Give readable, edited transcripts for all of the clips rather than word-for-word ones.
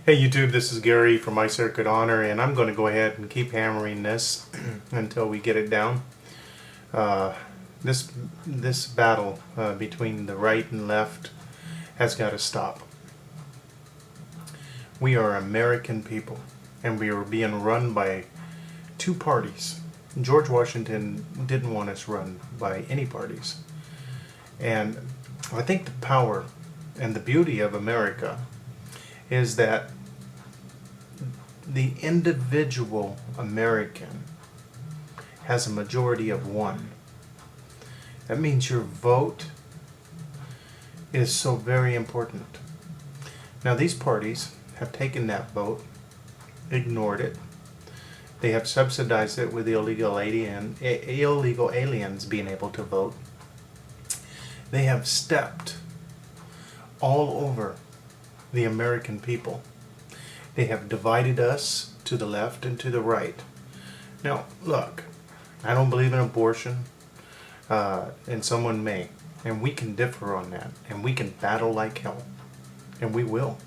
Hey YouTube, this is Gary from My Circuit Honor, and I'm going to go ahead and keep hammering this until we get it down. Uh, this battle between the right and left has got to stop. We are American people, and we are being run by two parties. George Washington didn't want us run by any parties. And I think the power and the beauty of America is that the individual American has a majority of one. That means your vote is so very important. Now, these parties have taken that vote, ignored it. They have subsidized it with illegal aliens being able to vote. They have stepped all over the American people. They have divided us to the left and to the right. Now, look, I don't believe in abortion, and someone may, and we can differ on that, and we can battle like hell, and we will.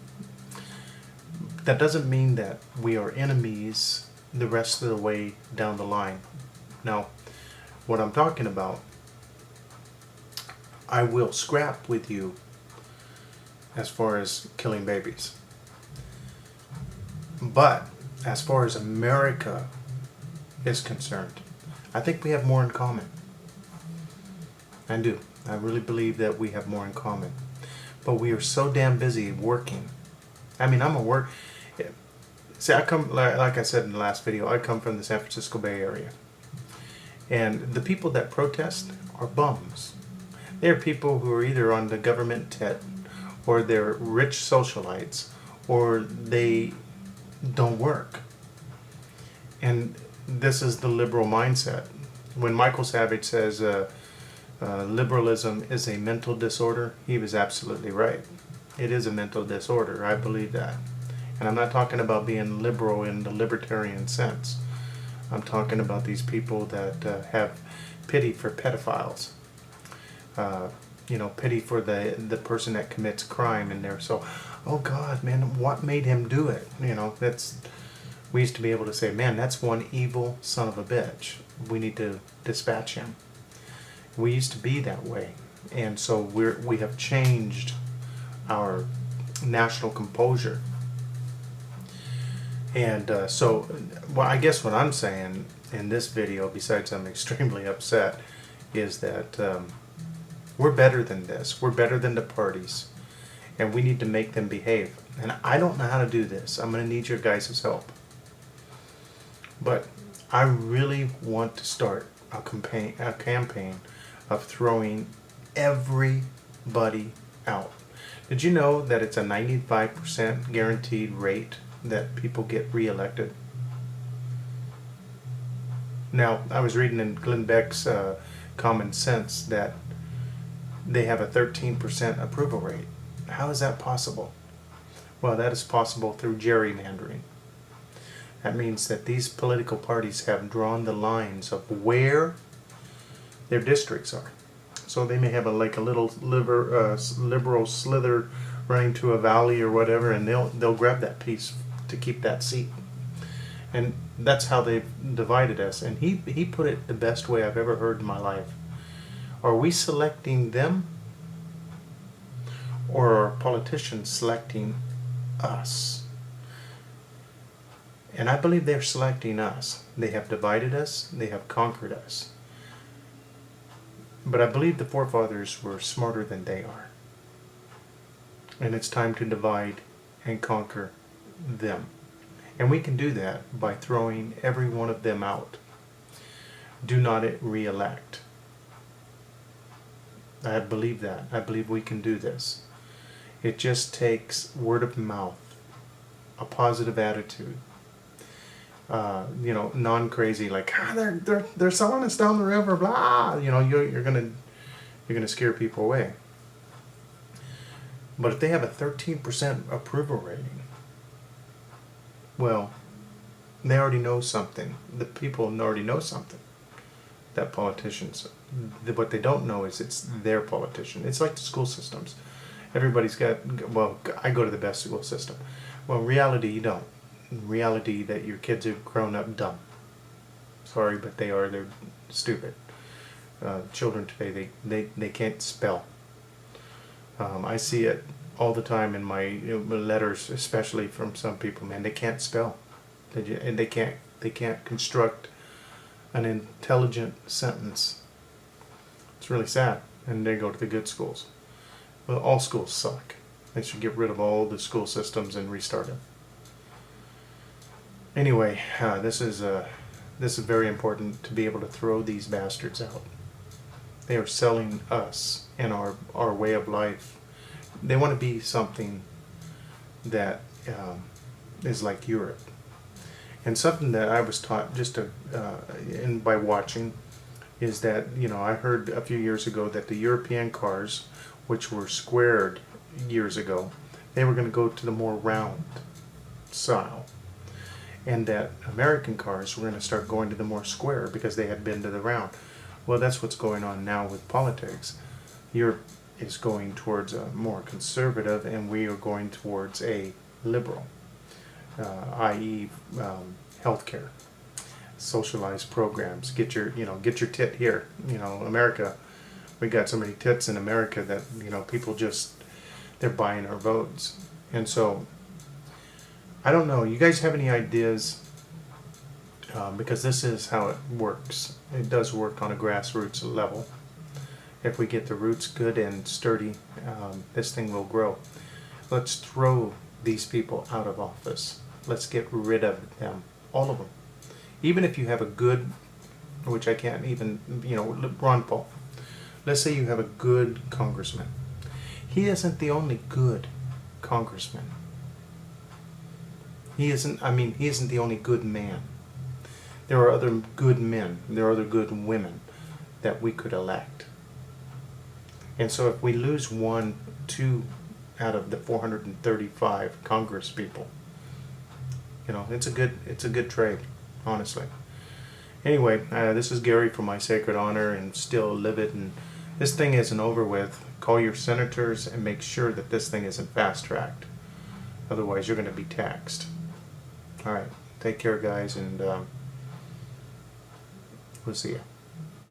That doesn't mean that we are enemies the rest of the way down the line. Now, what I'm talking about, I will scrap with you as far as killing babies. But as far as America is concerned, I think we have more in common. I do. I really believe that we have more in common. But we are so damn busy working. I mean, I'm a work. See, I come, like I said in the last video, I come from the San Francisco Bay Area. And the people that protest are bums. They're people who are either on the government tit, or they're rich socialites, or they don't work. And this is the liberal mindset. When Michael Savage says liberalism is a mental disorder, he was absolutely right. It is a mental disorder. I believe that. And I'm not talking about being liberal in the libertarian sense. I'm talking about these people that have pity for pedophiles. Pity for the person that commits crime, and they're so, oh God, man, what made him do it? We used to be able to say, man, that's one evil son of a bitch. We need to dispatch him. We used to be that way, and so we have changed our national composure. And I guess what I'm saying in this video, besides I'm extremely upset, is that we're better than this. We're better than the parties. And we need to make them behave. And I don't know how to do this. I'm going to need your guys' help. But I really want to start a campaign of throwing everybody out. Did you know that it's a 95% guaranteed rate that people get reelected? Now, I was reading in Glenn Beck's Common Sense that they have a 13% approval rate. How is that possible? Well, that is possible through gerrymandering. That means that these political parties have drawn the lines of where their districts are. So they may have a little liberal slither running to a valley or whatever, and they'll grab that piece to keep that seat. And that's how they've divided us. And he put it the best way I've ever heard in my life. Are we selecting them, or are politicians selecting us? And I believe they're selecting us. They have divided us. They have conquered us. But I believe the forefathers were smarter than they are. And it's time to divide and conquer them. And we can do that by throwing every one of them out. Do not re-elect. I believe that. I believe we can do this. It just takes word of mouth, a positive attitude. Non-crazy, like they're selling us down the river, blah. You're gonna scare people away. But if they have a 13% approval rating, well, they already know something. The people already know something. That politicians, what they don't know is it's their politician. It's like the school systems. Everybody's got, well, I go to the best school system. Well, in reality, you don't. In reality, that your kids are grown up dumb. Sorry, but they are. They're stupid. Children today, they can't spell. I see it all the time in my letters, especially from some people. Man, they can't spell, and they can't construct an intelligent sentence. It's really sad. And they go to the good schools. Well, all schools suck. They should get rid of all the school systems and restart them. Anyway, this is very important to be able to throw these bastards out. They are selling us and our way of life. They want to be something that is like Europe. And something that I was taught just by watching is that, I heard a few years ago that the European cars, which were squared years ago, they were going to go to the more round style. And that American cars were going to start going to the more square because they had been to the round. Well, that's what's going on now with politics. Europe is going towards a more conservative, and we are going towards a liberal, i.e., healthcare, socialized programs. Get your tit here. America, we got so many tits in America that people they're buying our votes, and so I don't know. You guys have any ideas? Because this is how it works. It does work on a grassroots level. If we get the roots good and sturdy, this thing will grow. Let's throw these people out of office. Let's get rid of them. All of them. Even if you have a good, which I can't even, Ron Paul. Let's say you have a good congressman. He isn't the only good congressman. He isn't the only good man. There are other good men. There are other good women that we could elect. And so if we lose 2 out of the 435 Congress people, it's a good trade, honestly. Anyway, this is Gary from My Sacred Honor and Still Live It. And this thing isn't over with. Call your senators and make sure that this thing isn't fast-tracked. Otherwise, you're going to be taxed. All right. Take care, guys, and we'll see you.